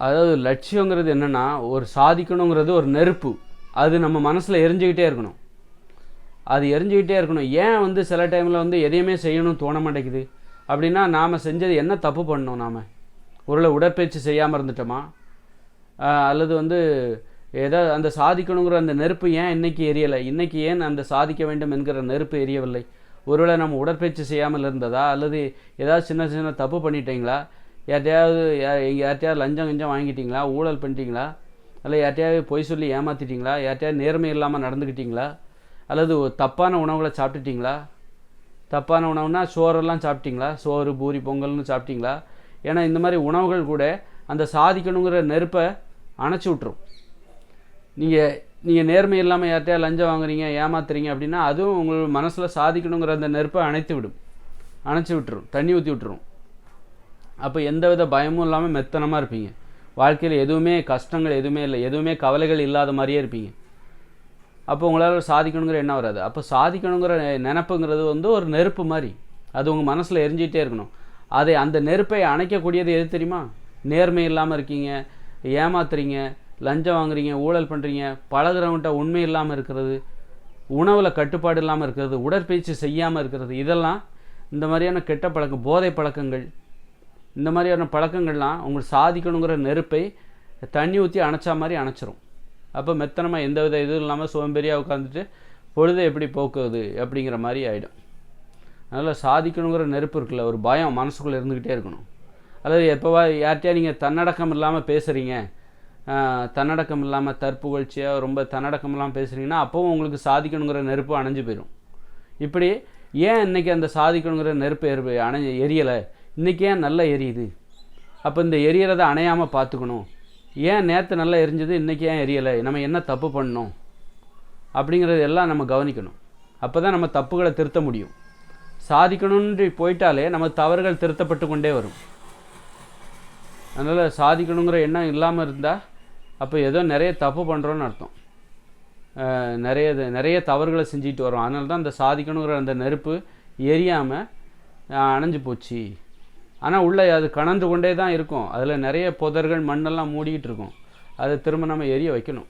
அதாவது லட்சியங்கிறது என்னென்னா, ஒரு சாதிக்கணுங்கிறது ஒரு நெருப்பு. அது நம்ம மனசில் எரிஞ்சுக்கிட்டே இருக்கணும். அது எரிஞ்சுக்கிட்டே இருக்கணும். ஏன் வந்து சில டைமில் வந்து எதையுமே செய்யணும்னு தோண மாட்டேங்குது அப்படின்னா, நாம் செஞ்சது என்ன தப்பு பண்ணோம்? நாம் ஒருவேளை உடற்பயிற்சி செய்யாமல் இருந்துட்டோமா? அல்லது வந்து ஏதாவது அந்த சாதிக்கணுங்கிற அந்த நெருப்பு ஏன் இன்றைக்கி எரியலை? இன்றைக்கி ஏன் அந்த சாதிக்க வேண்டும் என்கிற நெருப்பு எரியவில்லை? ஒருவேளை நம்ம உடற்பயிற்சி செய்யாமல் இருந்ததா? அல்லது ஏதாவது சின்ன சின்ன தப்பு பண்ணிட்டீங்களா? யார்கிட்டையாவது லஞ்சம் கிஞ்சம் வாங்கிட்டீங்களா? ஊழல் பண்ணிட்டீங்களா? அல்லது யார்கிட்டையாவது பொய் சொல்லி ஏமாற்றிட்டீங்களா? யார்கிட்டையாவது நேர்மை இல்லாமல் நடந்துக்கிட்டீங்களா? அல்லது தப்பான உணவுகளை சாப்பிட்டுட்டிங்களா? தப்பான உணவுனா சோறெல்லாம் சாப்பிட்டீங்களா? சோறு, பூரி, பொங்கல்னு சாப்பிட்டீங்களா? ஏன்னா இந்த மாதிரி உணவுகள் கூட அந்த சாதிக்கணுங்கிற நெருப்பை அணைச்சி விட்ரும். நீங்கள் நேர்மை இல்லாமல் யார்கிட்டையா லஞ்சம் வாங்குறீங்க, ஏமாத்துறீங்க அப்படின்னா அதுவும் உங்கள் மனசில் சாதிக்கணுங்கிற அந்த நெருப்பை அணைச்சி விட்டுரும், தண்ணி ஊற்றி விட்டுரும். அப்போ எந்த வித பயமும் இல்லாமல் மெத்தனமாக இருப்பீங்க. வாழ்க்கையில் எதுவுமே கஷ்டங்கள் எதுவுமே இல்லை, எதுவுமே கவலைகள் இல்லாத மாதிரியே இருப்பீங்க. அப்போ உங்களால் சாதிக்கணுங்கிற எண்ணம் வராது. அப்போ சாதிக்கணுங்கிற நினப்புங்கிறது வந்து ஒரு நெருப்பு மாதிரி, அது உங்கள் மனசில் எரிஞ்சிகிட்டே இருக்கணும். அந்த நெருப்பை அணைக்கக்கூடியது எது தெரியுமா? நேர்மை இல்லாமல் இருக்கீங்க, ஏமாத்துறீங்க, லஞ்சம் வாங்குறீங்க, ஊழல் பண்ணுறீங்க, பழகிறவன்கிட்ட உண்மை இல்லாமல் இருக்கிறது, உணவில் கட்டுப்பாடு இல்லாமல் இருக்கிறது, உடற்பயிற்சி செய்யாமல் இருக்கிறது, இதெல்லாம் இந்த மாதிரியான கெட்ட பழக்கம், போதை பழக்கங்கள், இந்த மாதிரியான பழக்கங்கள்லாம் உங்களுக்கு சாதிக்கணுங்கிற நெருப்பை தண்ணி ஊற்றி அணைச்சா மாதிரி அணைச்சிரும். அப்போ மெத்தனமாக எந்த வித இதுவும் இல்லாமல் சோம்பேறியாக உட்காந்துட்டு பொழுது எப்படி போக்குவது அப்படிங்கிற மாதிரி ஆகிடும். அதனால் சாதிக்கணுங்கிற நெருப்பு இருக்குல்ல, ஒரு பயம் மனசுக்குள்ளே இருந்துக்கிட்டே இருக்கணும். அல்லது எப்போவா யார்கிட்டயா நீங்கள் தன்னடக்கம் இல்லாமல் பேசுகிறீங்க, தன்னடக்கம் இல்லாமல் தற்புகழ்ச்சியாக ரொம்ப தன்னடக்கம் இல்லாமல் பேசுகிறீங்கன்னா அப்போவும் உங்களுக்கு சாதிக்கணுங்கிற நெருப்பு அணைஞ்சு போயிடும். இப்படி ஏன் இன்றைக்கி அந்த சாதிக்கணுங்கிற நெருப்பு எரியலை, இன்றைக்கி ஏன் நல்லா எரியுது? அப்போ இந்த எரியறதை அணையாமல் பார்த்துக்கணும். ஏன் நேற்று நல்லா எரிஞ்சது, இன்றைக்கி ஏன் எரியலை, நம்ம என்ன தப்பு பண்ணோம் அப்படிங்கிறது எல்லாம் நம்ம கவனிக்கணும். அப்போ தான் நம்ம தப்புகளை திருத்த முடியும். சாதிக்கணுன்னு போயிட்டாலே நம்ம தவறுகள் திருத்தப்பட்டு கொண்டே வரும். அதனால் சாதிக்கணுங்கிற எண்ணம் இல்லாமல் இருந்தால் அப்போ ஏதோ நிறைய தப்பு பண்ணுறோன்னு அர்த்தம். நிறைய தவறுகளை செஞ்சுட்டு வரோம். அதனால தான் அந்த சாதிக்கணுங்கிற அந்த நெருப்பு எரியாமல் அணைஞ்சு போச்சு. ஆனால் உள்ளே அது கனந்து கொண்டே தான் இருக்கும். அதில் நிறைய புதர்கள் மண்ணெல்லாம் மூடிக்கிட்டு இருக்கும். அதை திரும்ப நம்ம எரிய வைக்கணும்.